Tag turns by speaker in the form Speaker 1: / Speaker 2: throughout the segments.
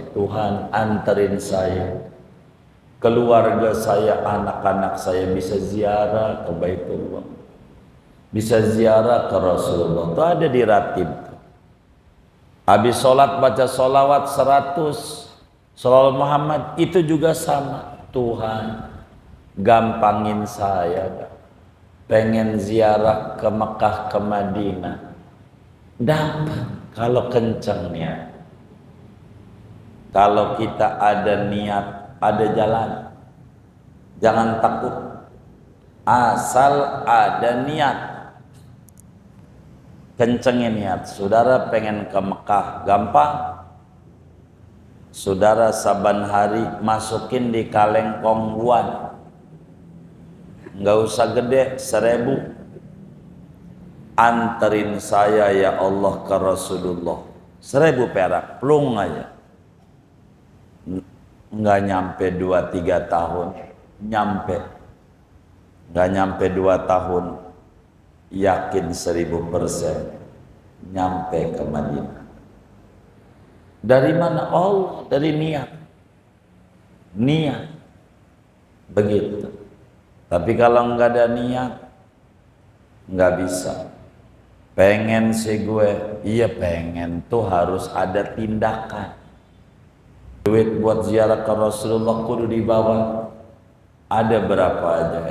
Speaker 1: Rasulih. Tuhan anterin saya, keluarga saya, anak-anak saya bisa ziarah ke Baitullah, bisa ziarah ke Rasulullah. Itu ada di ratib. Habis sholat baca sholawat 100 Shalawat Muhammad, itu juga sama. Tuhan gampangin saya, pengen ziarah ke Mekah, ke Madinah. Dapat kalau kencengnya. Kalau kita ada niat, ada jalan. Jangan takut. Asal ada niat. Kencengin niat. Saudara pengen ke Mekah, gampang. Saudara saban hari masukin di kaleng kongguan. Nggak usah gede, 1000. Anterin saya ya Allah ke Rasulullah. 1000 perak, plung aja. Nggak nyampe 2-3 tahun, nyampe. Nggak nyampe 2 tahun, yakin 1000% nyampe ke Madinah. Dari mana? Allah, dari niat. Niat. Begitu. Tapi kalau nggak ada niat, nggak bisa. Pengen sih gue, iya pengen, tuh harus ada tindakan. Duit buat ziarah ke Rasulullah kudu dibawa. Ada berapa aja,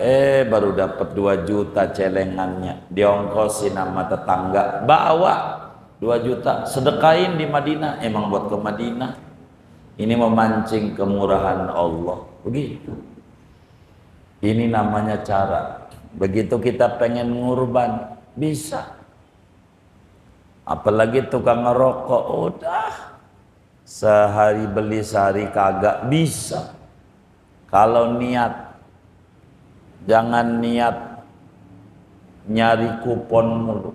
Speaker 1: baru dapat 2 juta celengannya, diongkosin sama tetangga, bawa 2 juta, sedekain di Madinah. Emang buat ke Madinah. Ini memancing kemurahan Allah. Begitu. Ini namanya cara. Begitu kita pengen ngurban, bisa. Apalagi tukang ngerokok, udah sehari beli sehari kagak, bisa. Kalau niat, jangan niat nyari kupon mulu.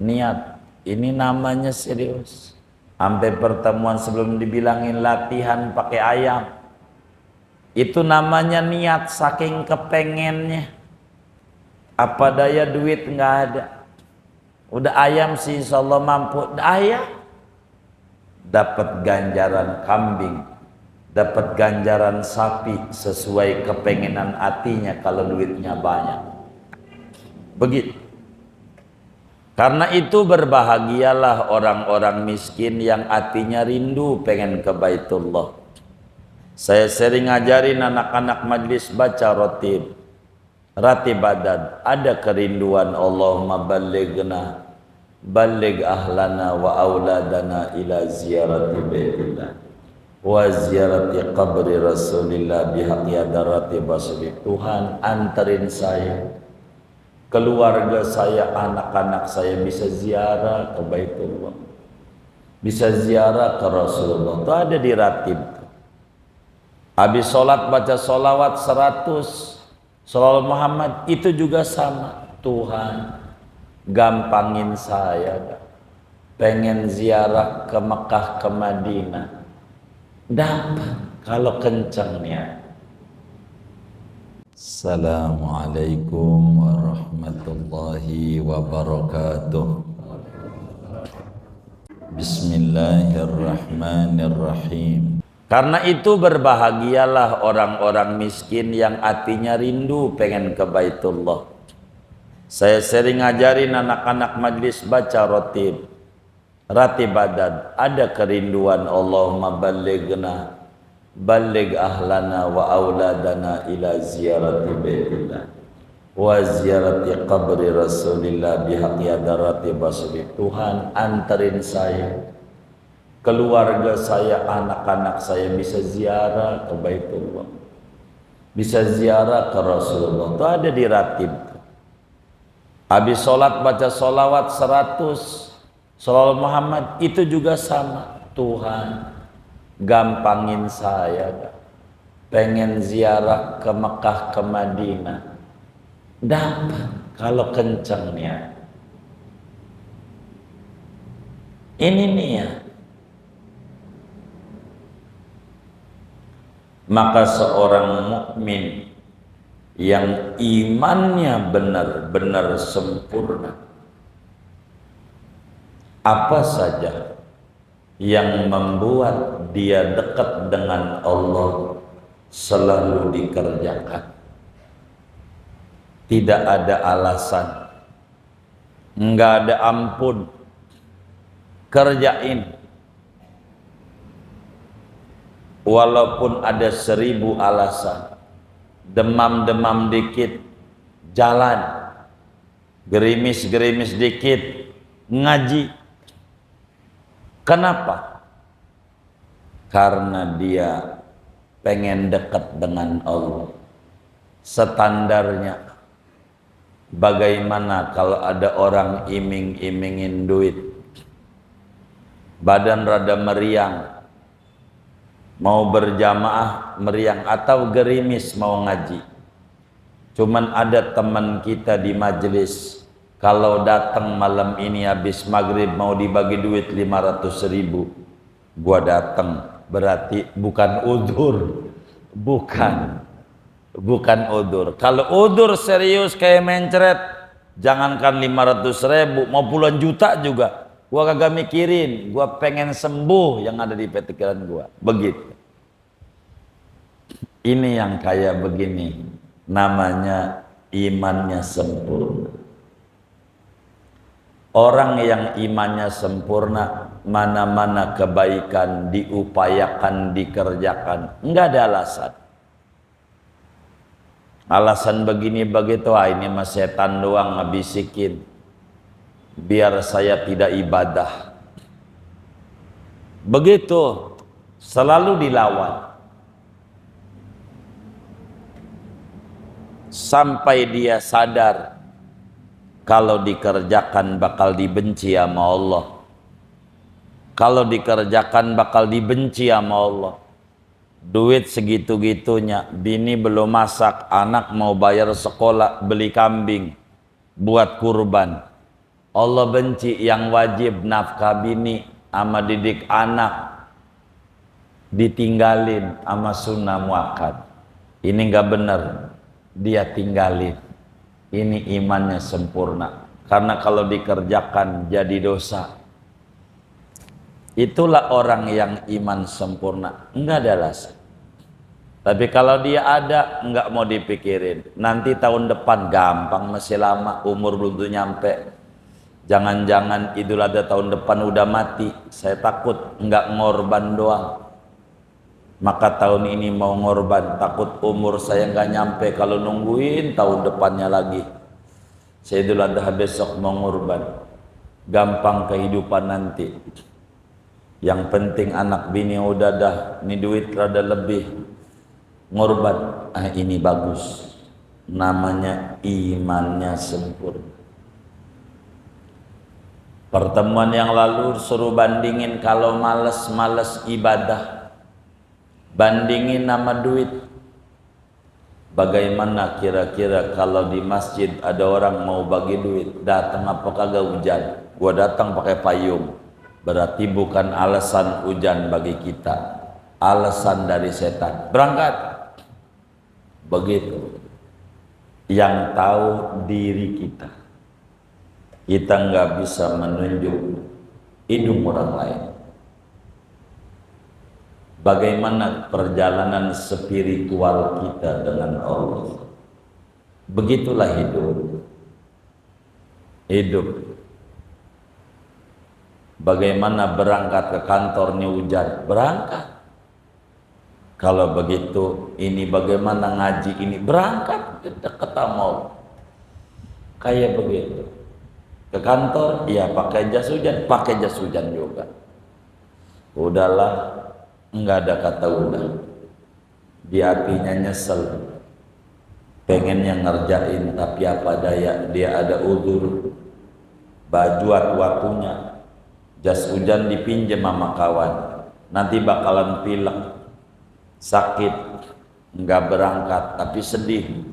Speaker 1: Niat, ini namanya serius. Sampai pertemuan sebelum dibilangin latihan pakai ayam. Itu namanya niat, saking kepengennya. Apa daya, duit nggak ada. Udah ayam sih insya Allah mampu. Ayam dapat ganjaran kambing, dapat ganjaran sapi sesuai kepengenan hatinya kalau duitnya banyak. Begitu. Karena itu berbahagialah orang-orang miskin yang hatinya rindu pengen ke Baitullah. Saya sering ngajarin anak-anak majlis baca ratib badad. Ada kerinduan, Allahumma ballighna, balligh ahlana wa auladana ila ziyarati baitillah wa ziyarati qabri Rasulillah bihaqqi hadarati basri. Tuhan anterin saya, keluarga saya, anak-anak saya bisa ziarah ke Baitullah, bisa ziarah ke Rasulullah. Itu ada di ratib. Habis sholat baca sholawat 100 Shalawat Muhammad, itu juga sama. Tuhan gampangin saya, pengen ziarah ke Mekah, ke Madinah. Dapat kalau kencengnya. Assalamualaikum warahmatullahi wabarakatuh. Bismillahirrahmanirrahim. Karena itu berbahagialah orang-orang miskin yang hatinya rindu pengen ke Baitullah. Saya sering ngajarin anak-anak majlis baca ratib badad. Ada kerinduan, Allahumma ballighna, balligh ahlana wa auladana ila ziyarati baitillah wa ziyarati qabri Rasulillah bihaqqi hadarati basri. Tuhan anterin saya, keluarga saya, anak-anak saya bisa ziarah ke Baitullah, bisa ziarah ke Rasulullah. Itu ada di ratib. Habis sholat baca sholawat 100 Shalawat Muhammad, itu juga sama. Tuhan gampangin saya, pengen ziarah ke Mekah, ke Madinah. Dapat kalau kencengnya. Ini niat. Maka seorang mukmin yang imannya benar-benar sempurna, apa saja yang membuat dia dekat dengan Allah selalu dikerjakan. Tidak ada alasan, nggak ada ampun, kerjain. Walaupun ada 1000 alasan, demam-demam dikit, jalan, gerimis-gerimis dikit, ngaji. Kenapa? Karena dia pengen dekat dengan Allah. Standarnya, bagaimana kalau ada orang iming-imingin duit, badan rada meriang, mau berjamaah meriang, atau gerimis mau ngaji. Cuman ada teman kita di majelis, kalau datang malam ini habis maghrib mau dibagi duit 500.000, gua datang, berarti bukan udzur. Bukan udzur. Kalau udzur serius kayak mencret, jangankan 500.000, mau puluhan juta juga gua kagak mikirin. Gua pengen sembuh yang ada di pikiran gua. Begitu. Ini yang kayak begini namanya imannya sempurna. Orang yang imannya sempurna, mana-mana kebaikan diupayakan, dikerjakan, enggak ada alasan. Alasan begini begitu, ini mah setan doang ngebisikin biar saya tidak ibadah. Begitu, selalu dilawan. Sampai dia sadar kalau dikerjakan bakal dibenci sama Allah. Kalau dikerjakan bakal dibenci sama Allah. Duit segitu-gitunya, bini belum masak, anak mau bayar sekolah, beli kambing buat kurban. Allah benci yang wajib nafkah bini sama didik anak, ditinggalin sama sunnah muakkad. Ini nggak bener, dia tinggalin. Ini imannya sempurna. Karena kalau dikerjakan jadi dosa. Itulah orang yang iman sempurna, enggak ada alasan. Tapi kalau dia ada, enggak mau dipikirin. Nanti tahun depan gampang, masih lama, umur belum tuh nyampe. Jangan-jangan Idul Adha tahun depan udah mati. Saya takut enggak ngorban doang. Maka tahun ini mau ngorban, takut umur saya enggak nyampe kalau nungguin tahun depannya lagi. Saya Idul Adha besok mau ngorban. Gampang kehidupan nanti. Yang penting anak bini udah dah, ini duit rada lebih, ngorban, ini bagus. Namanya imannya sempurna. Pertemuan yang lalu suruh bandingin kalau males-males ibadah, bandingin nama duit. Bagaimana kira-kira kalau di masjid ada orang mau bagi duit, datang apa kagak hujan? Gua datang pakai payung. Berarti bukan alasan hujan bagi kita, alasan dari setan. Berangkat. Begitu. Yang tahu diri kita. Kita nggak bisa menunjuk hidung orang lain. Bagaimana perjalanan spiritual kita dengan Allah. Begitulah hidup. Hidup. Bagaimana berangkat ke kantor nih hujan? Berangkat. Kalau begitu, ini bagaimana ngaji ini? Berangkat, dekat mau. Kayak begitu. Ke kantor, ya pakai jas hujan juga. Udahlah, enggak ada kata udah. Di hatinya nyesel. Pengennya ngerjain, tapi apa daya, dia ada udzur. Baju waktunya. Jas hujan dipinjam sama kawan, nanti bakalan pilek, sakit, nggak berangkat, tapi sedih.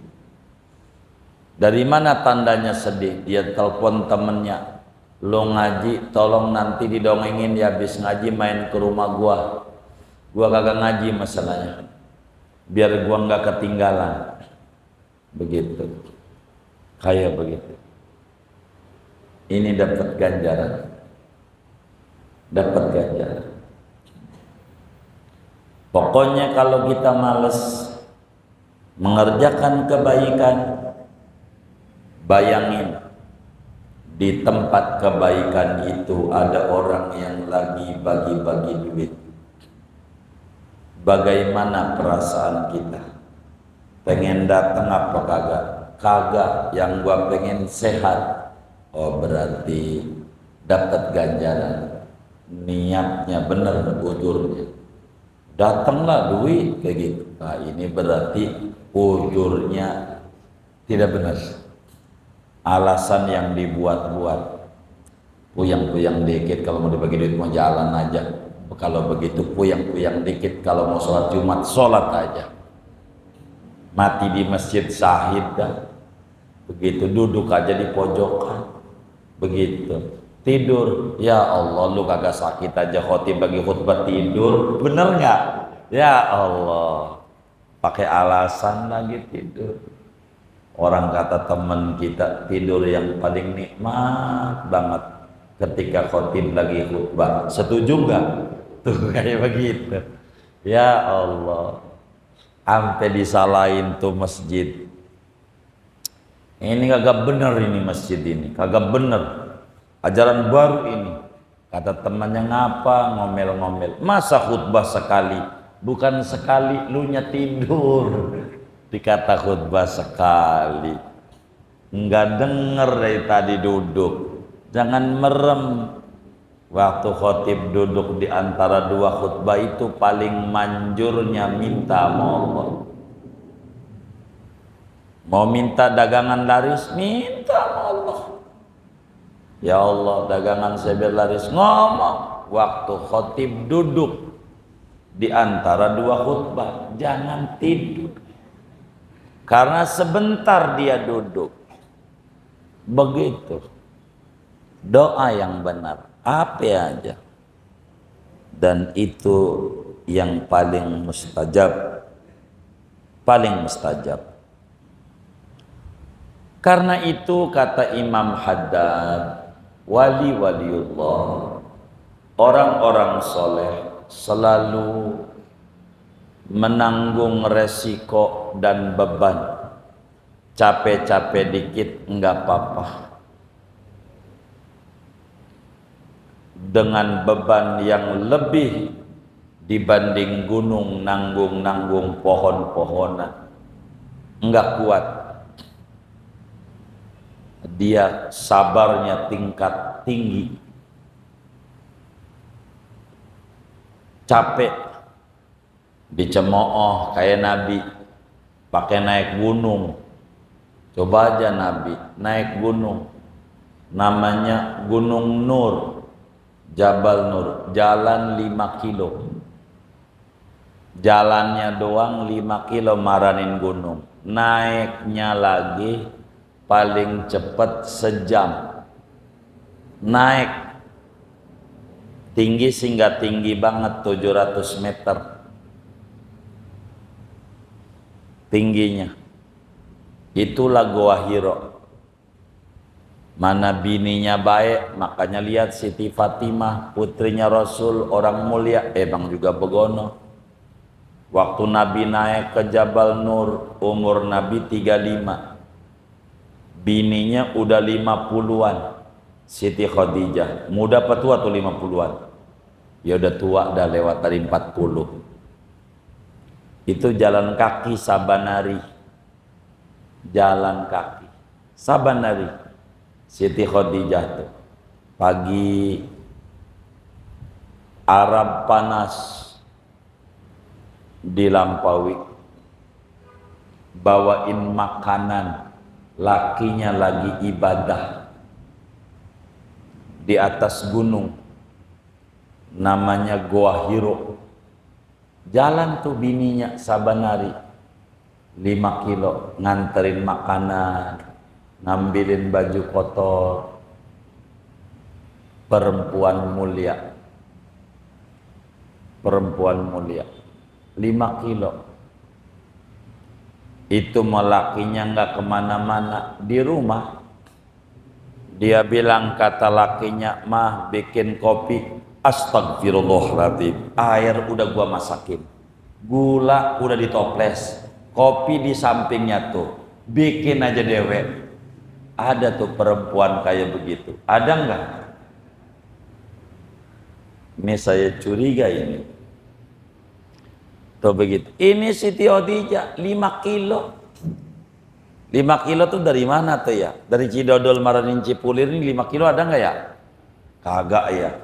Speaker 1: Dari mana tandanya sedih? Dia telepon temennya, lo ngaji, tolong nanti didongengin ya, habis ngaji main ke rumah gua kagak ngaji masalahnya, biar gua nggak ketinggalan. Begitu, kayak begitu. Ini dapat ganjaran. Dapat ganjaran. Pokoknya kalau kita males mengerjakan kebaikan, bayangin di tempat kebaikan itu ada orang yang lagi bagi-bagi duit. Bagaimana perasaan kita? Pengen datang apa kagak? Kagak, yang gua pengen sehat. Oh berarti dapat ganjaran. Niatnya bener, ujurnya. Datanglah duit kayak gitu. Nah ini berarti ujurnya tidak benar. Alasan yang dibuat-buat. Puyang-puyang dikit kalau mau dibagi duit mau jalan aja. Kalau begitu puyang-puyang dikit kalau mau sholat Jumat, sholat aja. Mati di masjid syahid dah. Begitu duduk aja di pojokan. Begitu. Tidur. Ya Allah, lu kagak sakit aja khotib bagi khutbah tidur. Bener nggak? Ya Allah. Pakai alasan lagi tidur. Orang kata teman kita tidur yang paling nikmat banget ketika khotib lagi khutbah. Setuju nggak? Tuh kayak begitu. Ya Allah, sampai disalahin tuh masjid. Ini kagak bener ini masjid ini, kagak bener. Ajaran baru ini. Kata temannya ngapa ngomel-ngomel. Masa khutbah sekali, bukan sekali lu nya tidur. Dikata khutbah sekali. Enggak denger dari tadi duduk. Jangan merem. Waktu khotib duduk di antara dua khutbah itu paling manjurnya minta sama Allah. Mau minta dagangan laris, minta sama Allah. Ya Allah, dagangan saya biar laris. Ngomong waktu khotib duduk di antara dua khutbah, jangan tidur. Karena sebentar dia duduk. Begitu. Doa yang benar. Apa aja. Dan itu yang paling mustajab. Paling mustajab. Karena itu kata Imam Haddad, wali-waliullah, orang-orang soleh selalu menanggung resiko dan beban. Capek-capek dikit enggak apa-apa. Dengan beban yang lebih dibanding gunung nanggung-nanggung pohon-pohonan, enggak kuat. Dia sabarnya tingkat tinggi. Capek dicemooh kayak Nabi pakai naik gunung. Coba aja Nabi naik gunung, namanya Gunung Nur, Jabal Nur, jalan 5 kilo, jalannya doang 5 kilo maranin gunung, naiknya lagi paling cepat sejam. Naik tinggi sehingga tinggi banget 700 meter tingginya. Itulah Goa Hiro. Mana bininya baik, makanya lihat Siti Fatimah, putrinya Rasul, orang mulia, emang juga begono. Waktu Nabi naik ke Jabal Nur, umur Nabi 35. Bininya udah 50-an. Siti Khadijah, muda apa tua tuh 50-an? Ya udah tua, udah lewat dari 40. Itu jalan kaki sabanari. Jalan kaki sabanari. Siti Khadijah tuh pagi Arab panas dilampaui, bawain makanan, lakinya lagi ibadah di atas gunung namanya Goa Hiro. Jalan tuh bininya sabanari 5 kilo nganterin makanan, ngambilin baju kotor. Perempuan mulia, perempuan mulia 5 kilo. Itu lakinya nggak kemana-mana, di rumah. Dia bilang kata lakinya, mah bikin kopi. Astagfirullahaladzim, air udah gua masakin. gula udah ditoples, kopi di sampingnya tuh, bikin aja dewek. Ada tuh perempuan kayak begitu, ada nggak? Ini saya curiga ini. Tuh begitu. Ini Siti Khadijah 5 kilo. 5 kilo tuh dari mana tuh ya? Dari Cidodol Maranin Cipulir ini 5 kilo ada nggak ya? Kagak ya.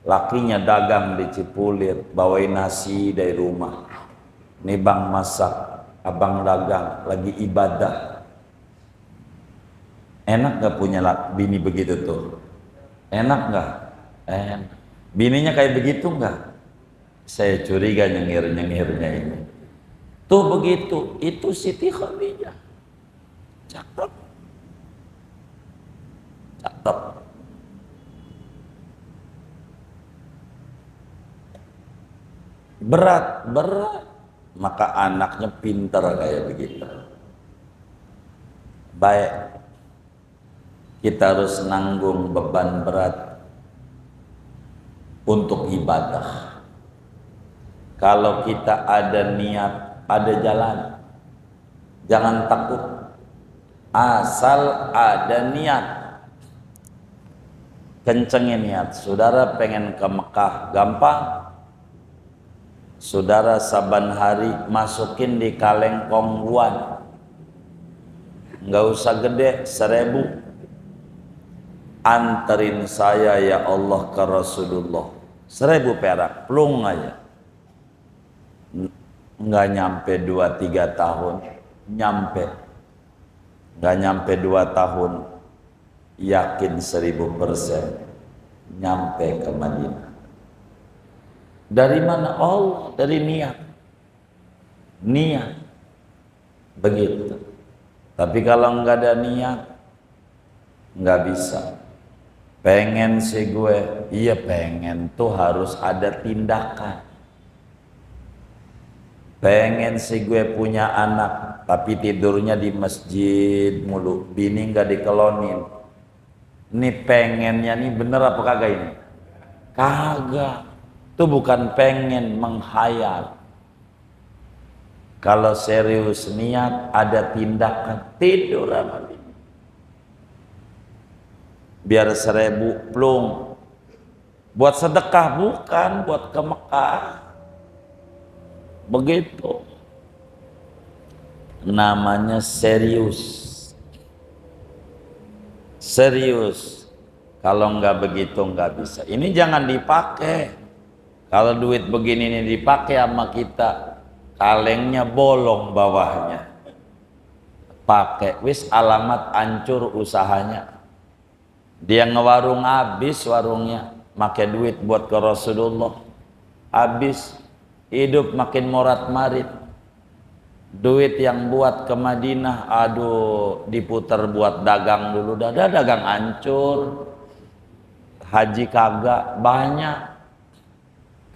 Speaker 1: Lakinya dagang di Cipulir, bawain nasi dari rumah. Nih bang masak, abang dagang, lagi ibadah. Enak gak punya bini begitu tuh? Enak gak? Enak. Bininya kayak begitu gak? Saya curiga nyengir-nyengirnya ini. Tuh begitu, itu Siti Khadijah. Cakep. Cakep. Berat. Maka anaknya pintar kayak begitu. Baik. Kita harus nanggung beban berat untuk ibadah. Kalau kita ada niat, ada jalan, jangan takut. Asal ada niat, kencengin niat. Saudara pengen ke Mekah, gampang. Saudara saban hari masukin di kaleng kongguan, nggak usah gede, 1000. Anterin saya ya Allah ke Rasulullah, 1000 perak, plung aja. Nggak nyampe 2-3 tahun, nggak nyampe 2 tahun, yakin 1000% nyampe ke Madinah. Dari mana? Allah, dari niat. Begitu. Tapi kalau nggak ada niat, nggak bisa. Pengen sih gue, iya pengen tuh harus ada tindakan. Pengen sih gue punya anak, tapi tidurnya di masjid mulu, bini nggak dikelonin. Ini pengennya nih bener apa kagak ini? Kagak. Itu bukan pengen, menghayal. Kalau serius niat, ada tindakan, tidur sama bini. Biar 1000 plung. Buat sedekah bukan, buat ke Mekah. Begitu. Namanya serius. Serius. Kalau nggak begitu nggak bisa. Ini jangan dipakai. Kalau duit begini ini dipakai sama kita, kalengnya bolong bawahnya. Pakai, wis alamat hancur usahanya. Dia ngewarung habis warungnya, pakai duit buat ke Rasulullah, habis. Hidup makin morat-marit. Duit yang buat ke Madinah, aduh, diputar buat dagang dulu, dagang hancur. Haji kagak, banyak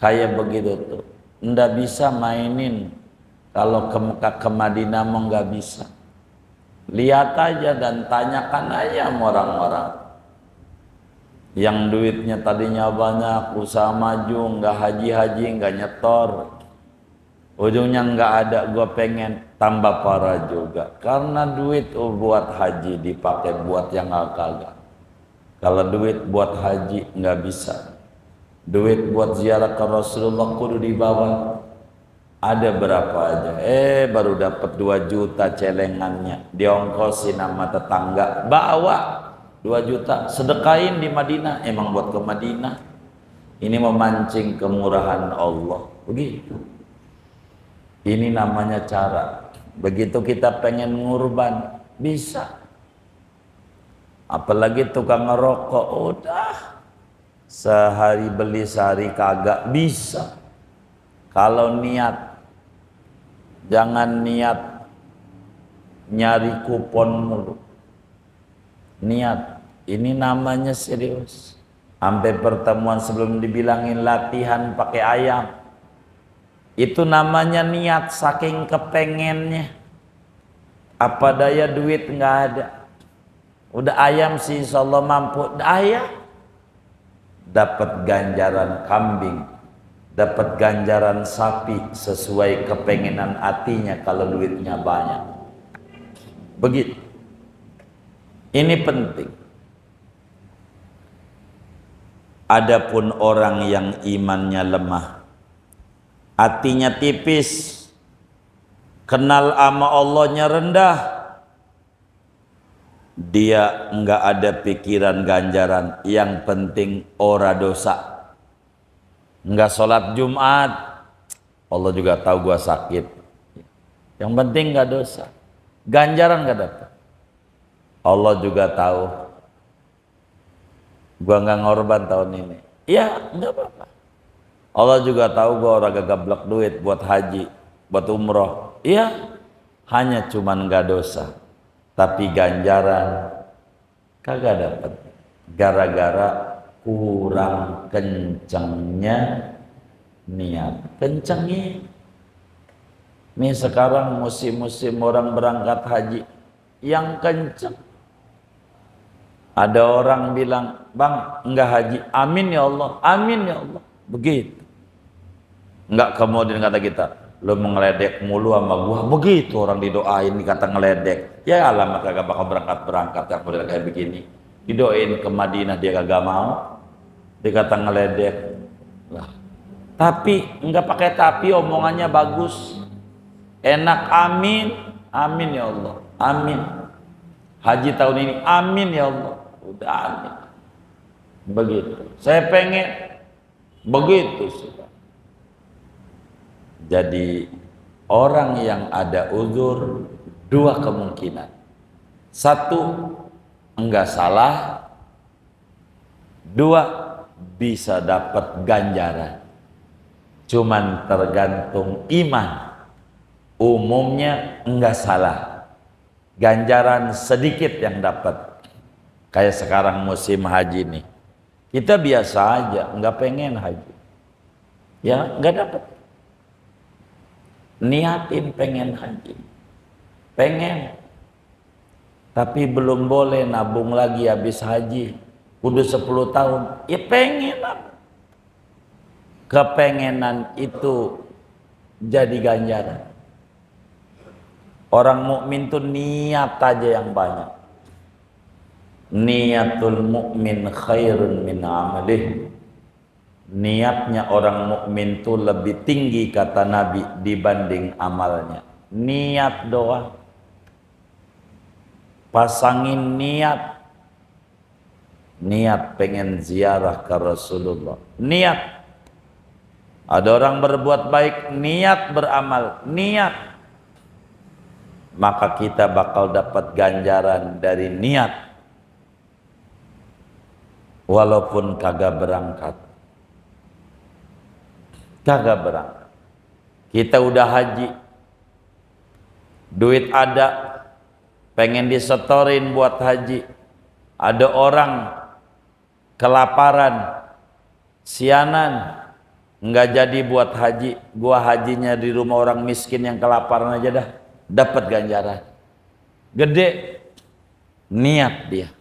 Speaker 1: kayak begitu tuh. Nggak bisa mainin. Kalau ke Mekah ke Madinah mau nggak bisa. Lihat aja dan tanyakan aja sama orang-orang yang duitnya tadinya banyak, usaha maju, nggak haji-haji, nggak nyetor, ujungnya nggak ada. Gue pengen tambah parah juga karena duit buat haji dipakai buat yang kagak. Kalau duit buat haji nggak bisa, duit buat ziarah ke Rasulullah kudu dibawa. Ada berapa aja, baru dapat 2 juta celengannya, diongkosin sama tetangga, bawa 2 juta, sedekain di Madinah, emang buat ke Madinah. Ini memancing kemurahan Allah, begitu. Ini namanya cara. Begitu kita pengen ngurban, bisa. Apalagi tukang ngerokok, udah sehari beli sehari kagak, bisa. Kalau niat, jangan niat nyari kupon mulu. Niat, ini namanya serius. Sampai pertemuan sebelum dibilangin latihan pakai ayam, itu namanya niat, saking kepengennya. Apa daya duit nggak ada, udah ayam sih insya Allah mampu. Ayam dapat ganjaran kambing, dapat ganjaran sapi sesuai kepengenan hatinya kalau duitnya banyak. Begitu. Ini penting. Adapun orang yang imannya lemah, hatinya tipis, kenal ama Allahnya rendah, dia enggak ada pikiran ganjaran, yang penting ora dosa. Enggak sholat Jumat, Allah juga tahu gua sakit, yang penting enggak dosa, ganjaran enggak dapat. Allah juga tahu gua enggak ngorban tahun ini, ya enggak apa-apa. Allah juga tahu gua orang gablek duit buat haji, buat umroh, iya, hanya cuman enggak dosa, tapi ganjaran kagak dapat, gara-gara kurang kencengnya niat. Kencengnya nih sekarang musim-musim orang berangkat haji yang kenceng. Ada orang bilang, bang enggak haji, amin ya Allah, amin ya Allah, begitu. Enggak kemudian kata kita, lo mengeledek mulu sama gua, begitu orang didoain dikata ngeledek. Ya alamat kagak bakal berangkat yang model kayak begini. Didoain ke Madinah dia kagak mau, dikata ngeledek lah. Tapi enggak pakai tapi, omongannya bagus, enak, amin, amin ya Allah, amin. Haji tahun ini, amin ya Allah, udah amin. Begitu. Saya pengen begitu sudah. Jadi orang yang ada uzur dua kemungkinan. Satu, enggak salah. Dua, bisa dapat ganjaran. Cuman tergantung iman. Umumnya enggak salah, ganjaran sedikit yang dapat. Kayak sekarang musim haji nih, kita biasa aja enggak pengen haji, ya enggak dapat. Niatin pengen haji, pengen, tapi belum boleh nabung lagi habis haji, kudu 10 tahun, ya pengen apa? Kepengenan itu jadi ganjaran. Orang mukmin tuh niat aja yang banyak. Niatul mukmin khairun min amalih. Niatnya orang mukmin tuh lebih tinggi kata Nabi dibanding amalnya. Niat doang. Pasangin niat. Niat pengen ziarah ke Rasulullah. Niat. Ada orang berbuat baik, niat beramal, niat. Maka kita bakal dapat ganjaran dari niat. Walaupun kagak berangkat. Kagak berangkat. Kita udah haji. Duit ada. Pengen disetorin buat haji. Ada orang kelaparan. Sianan. Enggak jadi buat haji, gua hajinya di rumah orang miskin yang kelaparan aja dah, dapat ganjaran gede. Niat dia,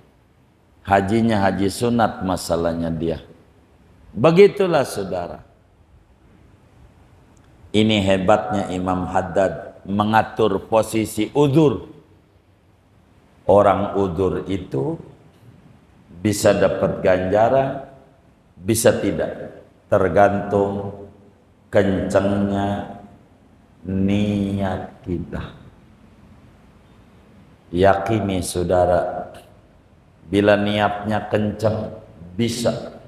Speaker 1: hajinya haji sunat, masalahnya dia. Begitulah saudara. Ini hebatnya Imam Haddad mengatur posisi udzur. Orang udzur itu bisa dapat ganjaran, bisa tidak, tergantung kencengnya niat kita. Yakini saudara, bila niatnya kenceng bisa.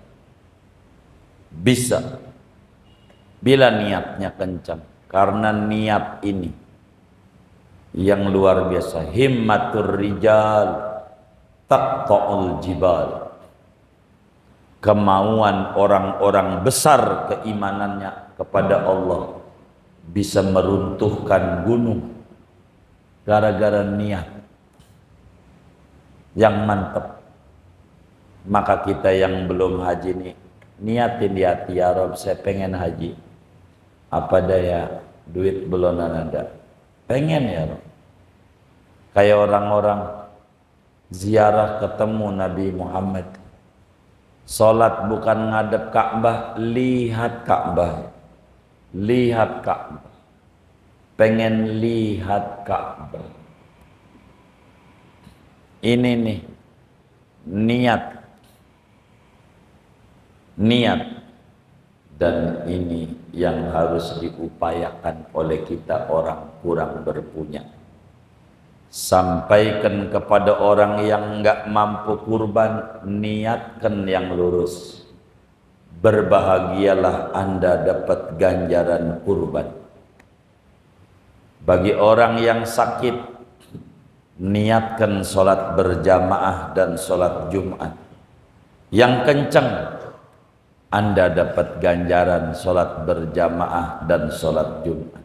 Speaker 1: Bila niatnya kenceng, karena niat ini yang luar biasa. Himmatur rijal taqta'ul jibal. Kemauan orang-orang besar keimanannya kepada Allah bisa meruntuhkan gunung gara-gara niat yang mantap. Maka kita yang belum haji nih, niatin di hati, ya Rob saya pengen haji, apa daya duit belum ada, pengen ya Rob. Kayak orang-orang ziarah ketemu Nabi Muhammad, sholat bukan ngadep Ka'bah, lihat Ka'bah. lihat Ka'bah, pengen lihat Ka'bah. Ini nih niat, dan ini yang harus diupayakan oleh kita orang kurang berpunya. Sampaikan kepada orang yang enggak mampu kurban, niatkan yang lurus. Berbahagialah Anda dapat ganjaran kurban. Bagi orang yang sakit, niatkan sholat berjamaah dan sholat Jumat yang kencang. Anda dapat ganjaran sholat berjamaah dan sholat Jumat.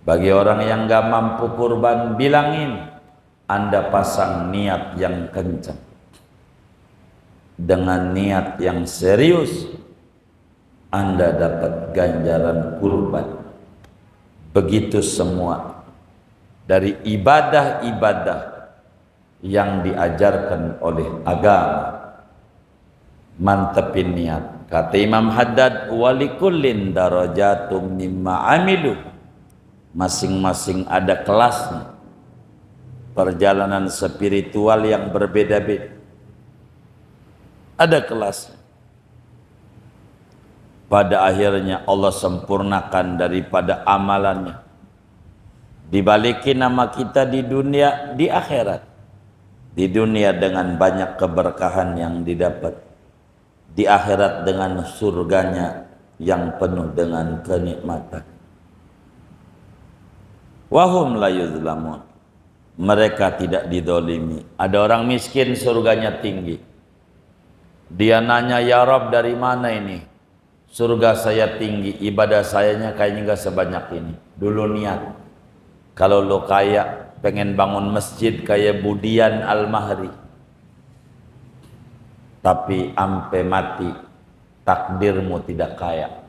Speaker 1: Bagi orang yang gak mampu kurban, bilangin Anda pasang niat yang kencang. Dengan niat yang serius, Anda dapat ganjaran kurban. Begitu semua dari ibadah-ibadah yang diajarkan oleh agama. Mantepin niat. Kata Imam Haddad, walikullin darajatum mimma amilu. Masing-masing ada kelasnya. Perjalanan spiritual yang berbeda-beda. Ada kelasnya. Pada akhirnya Allah sempurnakan daripada amalannya. Dibalikin nama kita di dunia, di akhirat. Di dunia dengan banyak keberkahan yang didapat. Di akhirat dengan surganya yang penuh dengan kenikmatan. Wahum la yuzlamun. Mereka tidak didolimi. Ada orang miskin surganya tinggi. Dia nanya, ya Rob, dari mana ini? Surga saya tinggi, ibadah sayanya kayaknya gak sebanyak ini. Dulu niat. Kalau lo kaya, pengen bangun masjid kayak Budian Al-Mahri. Tapi ampe mati takdirmu tidak kaya,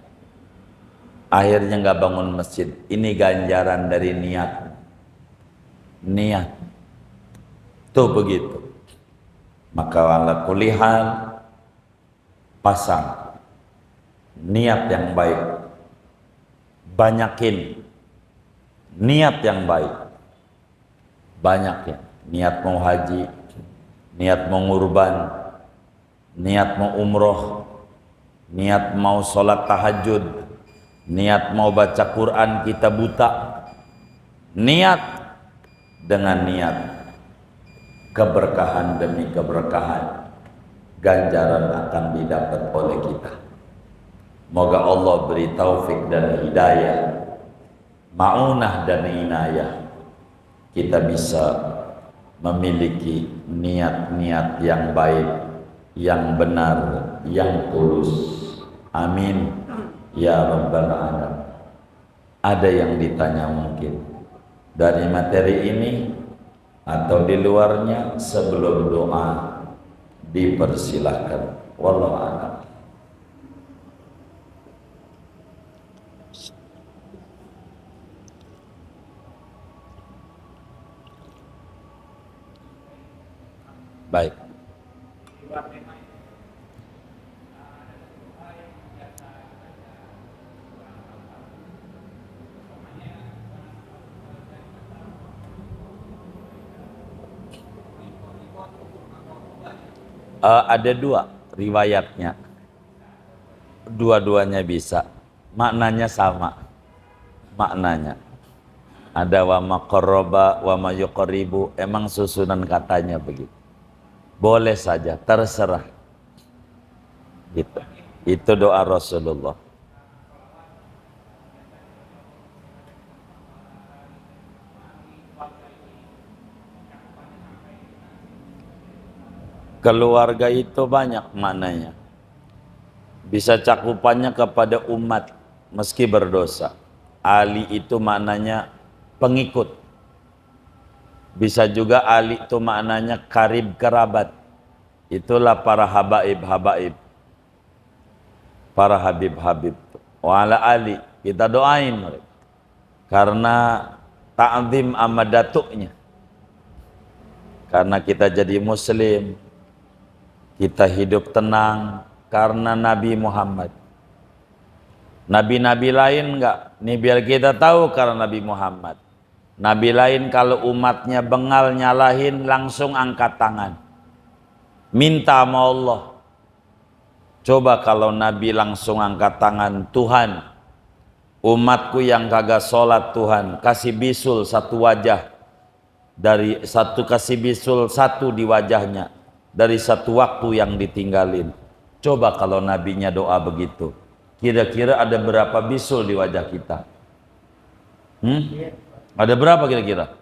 Speaker 1: akhirnya nggak bangun masjid. Ini ganjaran dari niat tuh begitu. Maka ala kulihan, pasang niat yang baik, banyakin niat yang baik, banyak ya. Niat mau haji, niat mau ngurban, niat mau umroh, niat mau sholat tahajud, niat mau baca Quran kita buta. Niat dengan niat, keberkahan demi keberkahan, ganjaran akan didapat oleh kita. Moga Allah beri taufik dan hidayah, ma'unah dan inayah, kita bisa memiliki niat-niat yang baik, yang benar, yang tulus. Amin ya rabbal alamin. Ada yang ditanya mungkin dari materi ini atau di luarnya, sebelum doa dipersilahkan. Wallahu a'lam. Baik. Ada dua riwayatnya, dua-duanya bisa, maknanya sama. Maknanya ada wa maqarraba wa ma yuqribu, emang susunan katanya begitu. Boleh saja, terserah. Gitu. Itu doa Rasulullah. Keluarga itu banyak maknanya. Bisa cakupannya kepada umat meski berdosa. Ali itu maknanya pengikut. Bisa juga ali itu maknanya karib kerabat. Itulah para habaib-habaib. Para habib-habib. Wa ala ali, kita doain mereka. Karena ta'zim sama datuknya. Karena kita jadi muslim, kita hidup tenang karena Nabi Muhammad. Nabi-nabi lain enggak? Ini biar kita tahu karena Nabi Muhammad. Nabi lain kalau umatnya bengal nyalahin langsung angkat tangan. Minta sama Allah. Coba kalau Nabi langsung angkat tangan, Tuhan, umatku yang kagak sholat Tuhan, kasih bisul satu wajah. Dari satu kasih bisul satu di wajahnya. Dari satu waktu yang ditinggalin. Coba kalau Nabinya doa begitu. Kira-kira ada berapa bisul di wajah kita? Ada berapa kira-kira?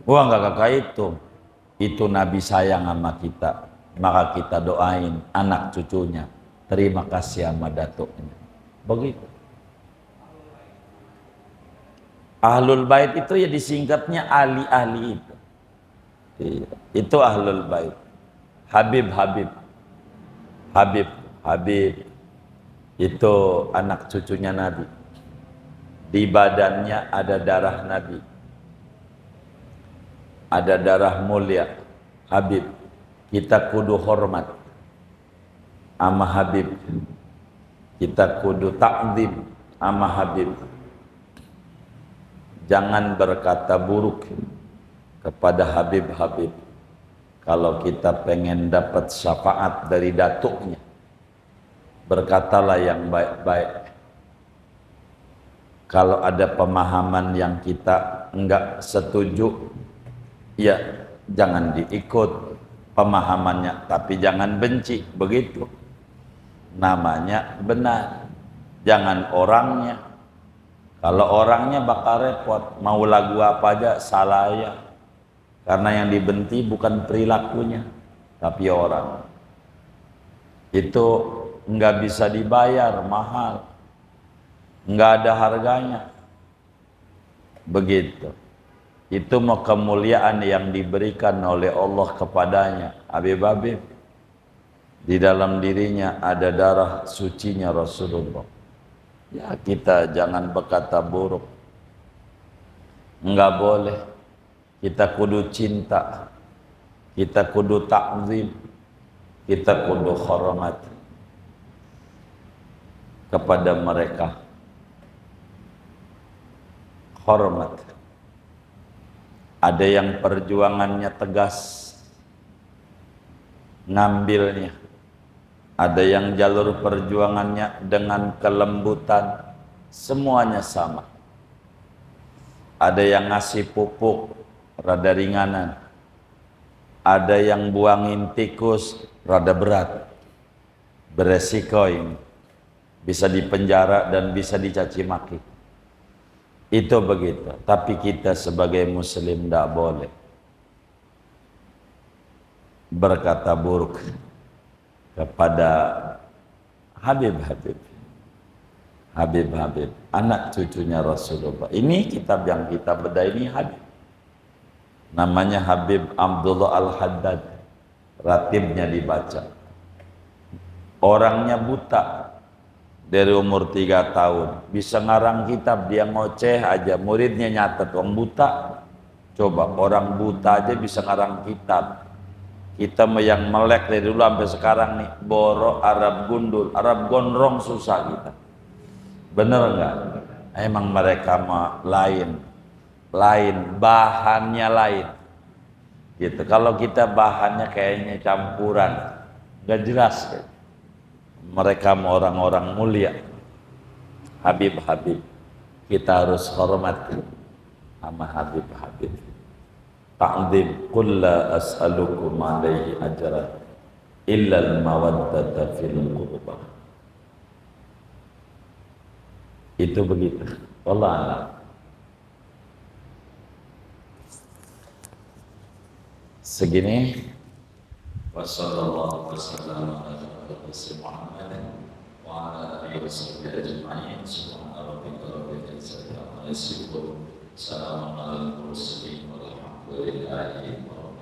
Speaker 1: Wah, nggak kakak itu Nabi sayang sama kita, maka kita doain anak cucunya, terima kasih sama datuknya. Begitu. Ahlul Bait itu ya disingkatnya ahli-ahli itu. Itu Ahlul Bait. Habib itu anak cucunya Nabi. Di badannya ada darah Nabi, ada darah mulia Habib. Kita kudu hormat sama Habib, kita kudu takzim sama Habib. Jangan berkata buruk kepada Habib. Kalau kita pengen dapat syafaat dari datuknya, berkatalah yang baik-baik. Kalau ada pemahaman yang kita enggak setuju, ya jangan diikut pemahamannya, tapi jangan benci, begitu. Namanya benar, jangan orangnya. Kalau orangnya bakal repot, mau lagu apa aja salah ya. Karena yang dibenci bukan perilakunya, tapi orang. Itu enggak bisa dibayar, mahal. Enggak ada harganya. Begitu. Itu mau kemuliaan yang diberikan oleh Allah kepadanya. Habib di dalam dirinya ada darah sucinya Rasulullah. Ya, kita jangan berkata buruk. Enggak boleh. Kita kudu cinta. Kita kudu takzim. Kita kudu hormat kepada mereka. Hormat. Ada yang perjuangannya tegas, ngambilnya. Ada yang jalur perjuangannya dengan kelembutan, semuanya sama. Ada yang ngasih pupuk, rada ringanan. Ada yang buangin tikus, rada berat. Beresiko ini. Bisa dipenjara dan bisa dicaci maki. Itu begitu. Tapi kita sebagai muslim tidak boleh berkata buruk kepada Habib, anak cucunya Rasulullah. Ini kitab yang kita bedah ini Habib. Namanya Habib Abdullah Al-Haddad. Ratibnya dibaca. Orangnya buta. Dari umur 3 tahun bisa ngarang kitab, dia ngoceh aja, muridnya nyatet. Orang buta, coba orang buta aja bisa ngarang kitab. Kita yang melek dari dulu sampai sekarang nih, Boro, Arab gundul, Arab gondrong susah kita. Bener nggak? Emang mereka mah lain, bahannya lain. Gitu. Kalau kita bahannya kayaknya campuran, nggak jelas. Mereka orang-orang mulia. Habib, kita harus hormat sama Habib. Ta'zim, qul la as'alukum alaihi ajran illa al-mawaddata fil qurbah. Itu begitu. Wallah a'lam. Segini. Wassallallahu wasallam ala Muhammadin wa ala alihi wasahbihi ajma'in. Subhana rabbika rabbil izzati amma yasifun. Salamun alal mursalin walhamdulillahi rabbil alamin.